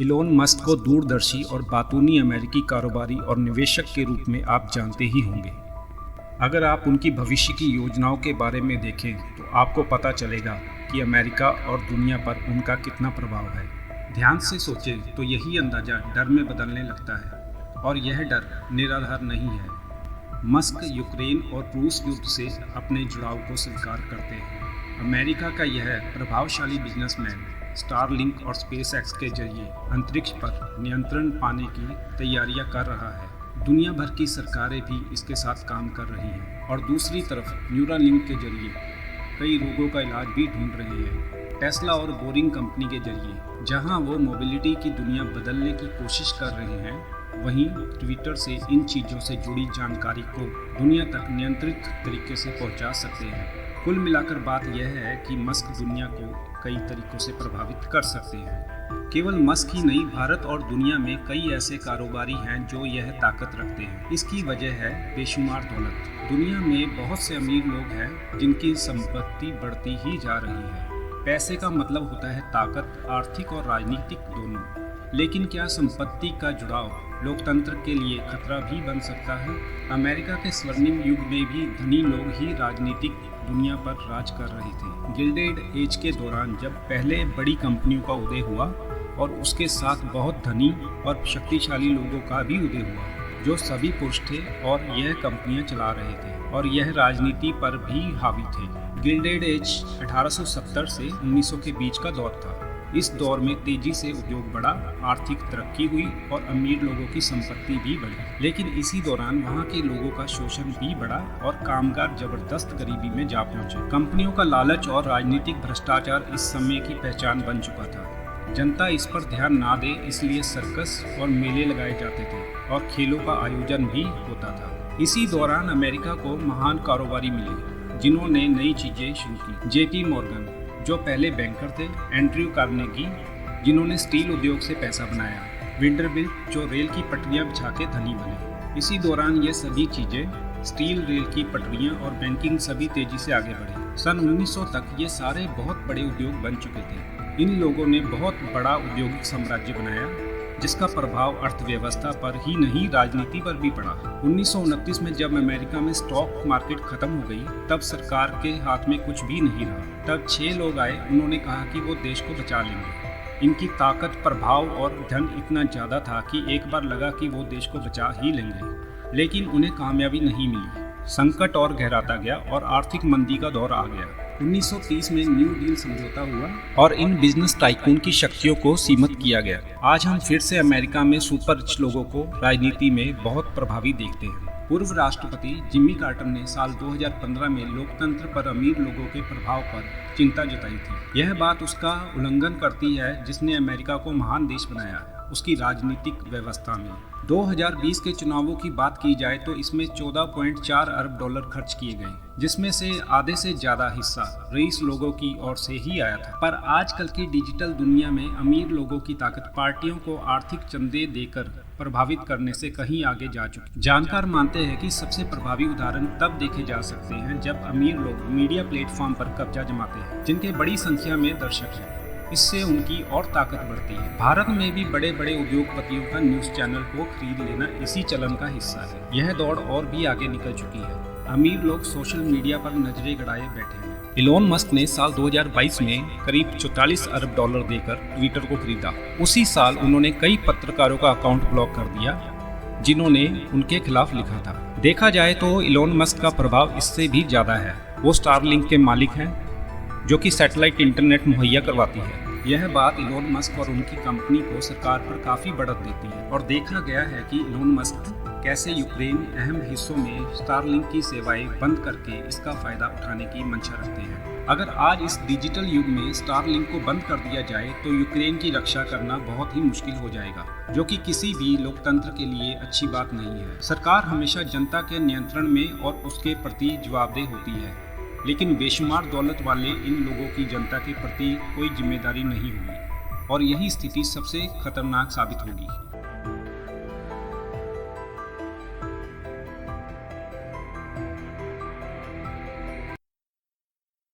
Elon Musk को दूरदर्शी और बातूनी अमेरिकी कारोबारी और निवेशक के रूप में आप जानते ही होंगे। अगर आप उनकी भविष्य की योजनाओं के बारे में देखें तो आपको पता चलेगा कि अमेरिका और दुनिया पर उनका कितना प्रभाव है। ध्यान से सोचें तो यही अंदाज़ा डर में बदलने लगता है, और यह डर निराधार नहीं है। मस्क यूक्रेन और रूस युद्ध से अपने जुड़ाव को स्वीकार करते हैं। अमेरिका का यह प्रभावशाली बिजनेसमैन स्टारलिंक और स्पेसएक्स के जरिए अंतरिक्ष पर नियंत्रण पाने की तैयारियां कर रहा है। दुनिया भर की सरकारें भी इसके साथ काम कर रही हैं, और दूसरी तरफ न्यूरालिंक के जरिए कई रोगों का इलाज भी ढूंढ रहे हैं। टेस्ला और बोरिंग कंपनी के जरिए जहां वो मोबिलिटी की दुनिया बदलने की कोशिश कर रहे हैं, वहीं ट्विटर से इन चीज़ों से जुड़ी जानकारी को दुनिया तक नियंत्रित तरीके से पहुंचा सकते हैं। कुल मिलाकर बात यह है कि मस्क दुनिया को कई तरीकों से प्रभावित कर सकते हैं। केवल मस्क ही नहीं, भारत और दुनिया में कई ऐसे कारोबारी हैं जो यह ताकत रखते हैं। इसकी वजह है बेशुमार दौलत। दुनिया में बहुत से अमीर लोग हैं जिनकी संपत्ति बढ़ती ही जा रही है। पैसे का मतलब होता है ताकत, आर्थिक और राजनीतिक दोनों। लेकिन क्या संपत्ति का जुड़ाव लोकतंत्र के लिए खतरा भी बन सकता है? अमेरिका के स्वर्णिम युग में भी धनी लोग ही राजनीतिक दुनिया पर राज कर रहे थे। गिल्डेड एज के दौरान जब पहले बड़ी कंपनियों का उदय हुआ और उसके साथ बहुत धनी और शक्तिशाली लोगों का भी उदय हुआ, जो सभी पुरुष थे और यह कंपनियां चला रहे थे और यह राजनीति पर भी हावी थे। गिल्डेड एज 1870 से 1900 के बीच का दौर था। इस दौर में तेजी से उद्योग बढ़ा, आर्थिक तरक्की हुई और अमीर लोगों की संपत्ति भी बढ़ी। लेकिन इसी दौरान वहां के लोगों का शोषण भी बढ़ा और कामगार जबरदस्त गरीबी में जा पहुंचे। कंपनियों का लालच और राजनीतिक भ्रष्टाचार इस समय की पहचान बन चुका था। जनता इस पर ध्यान ना दे, इसलिए सर्कस और मेले लगाए जाते थे और खेलों का आयोजन भी होता था। इसी दौरान अमेरिका को महान कारोबारी मिले जिन्होंने नई चीजें शुरू की। जेपी मॉर्गन, जो पहले बैंकर थे, एंड्रयू कार्नेगी, जिन्होंने स्टील उद्योग से पैसा बनाया, वेंडरबिल्ट, जो रेल की पटरियां बिछा के धनी बने। इसी दौरान ये सभी चीजें, स्टील, रेल की पटरियां और बैंकिंग, सभी तेजी से आगे बढ़ी। सन 1900 तक ये सारे बहुत बड़े उद्योग बन चुके थे। इन लोगों ने बहुत बड़ा औद्योगिक साम्राज्य बनाया जिसका प्रभाव अर्थव्यवस्था पर ही नहीं, राजनीति पर भी पड़ा। 1929 में जब अमेरिका में स्टॉक मार्केट खत्म हो गई, तब सरकार के हाथ में कुछ भी नहीं रहा। तब 6 लोग आए, उन्होंने कहा कि वो देश को बचा लेंगे। इनकी ताकत, प्रभाव और धन इतना ज़्यादा था कि एक बार लगा कि वो देश को बचा ही लेंगे, लेकिन उन्हें कामयाबी नहीं मिली। संकट और गहराता गया और आर्थिक मंदी का दौर आ गया। 1930 में न्यू डील समझौता हुआ और इन बिजनेस टाइकून की शक्तियों को सीमित किया गया। आज हम फिर से अमेरिका में सुपर रिच लोगों को राजनीति में बहुत प्रभावी देखते हैं। पूर्व राष्ट्रपति जिम्मी कार्टर ने साल 2015 में लोकतंत्र पर अमीर लोगों के प्रभाव पर चिंता जताई थी। यह बात उसका उल्लंघन करती है जिसने अमेरिका को महान देश बनाया, उसकी राजनीतिक व्यवस्था में। 2020 के चुनावों की बात की जाए तो इसमें 14.4 अरब डॉलर खर्च किए गए, जिसमें से आधे से ज्यादा हिस्सा रईस लोगों की ओर से ही आया था। पर आजकल की डिजिटल दुनिया में अमीर लोगों की ताकत पार्टियों को आर्थिक चंदे देकर प्रभावित करने से कहीं आगे जा चुकी। जानकार मानते हैं कि सबसे प्रभावी उदाहरण तब देखे जा सकते हैं जब अमीर लोग मीडिया प्लेटफॉर्म पर कब्जा जमाते हैं, जिनके बड़ी संख्या में दर्शक हैं। इससे उनकी और ताकत बढ़ती है। भारत में भी बड़े बड़े उद्योगपतियों का न्यूज़ चैनल को खरीद लेना इसी चलन का हिस्सा है। यह दौड़ और भी आगे निकल चुकी है। अमीर लोग सोशल मीडिया पर नजरें गड़ाए बैठे हैं। इलोन मस्क ने साल 2022 में करीब 44 अरब डॉलर देकर ट्विटर को खरीदा। उसी साल उन्होंने कई पत्रकारों का अकाउंट ब्लॉक कर दिया जिन्होंने उनके खिलाफ लिखा था। देखा जाए तो इलोन मस्क का प्रभाव इससे भी ज़्यादा है। वो स्टारलिंक के मालिक हैं, जो कि सैटेलाइट इंटरनेट मुहैया करवाती है। यह बात इलोन मस्क और उनकी कंपनी को सरकार पर काफ़ी बढ़त देती है, और देखा गया है कि इलोन मस्क कैसे यूक्रेन अहम हिस्सों में स्टारलिंक की सेवाएं बंद करके इसका फ़ायदा उठाने की मंशा रखते हैं। अगर आज इस डिजिटल युग में स्टारलिंक को बंद कर दिया जाए तो यूक्रेन की रक्षा करना बहुत ही मुश्किल हो जाएगा, जो कि किसी भी लोकतंत्र के लिए अच्छी बात नहीं है। सरकार हमेशा जनता के नियंत्रण में और उसके प्रति जवाबदेह होती है, लेकिन बेशुमार दौलत वाले इन लोगों की जनता के प्रति कोई जिम्मेदारी नहीं होगी, और यही स्थिति सबसे खतरनाक साबित होगी।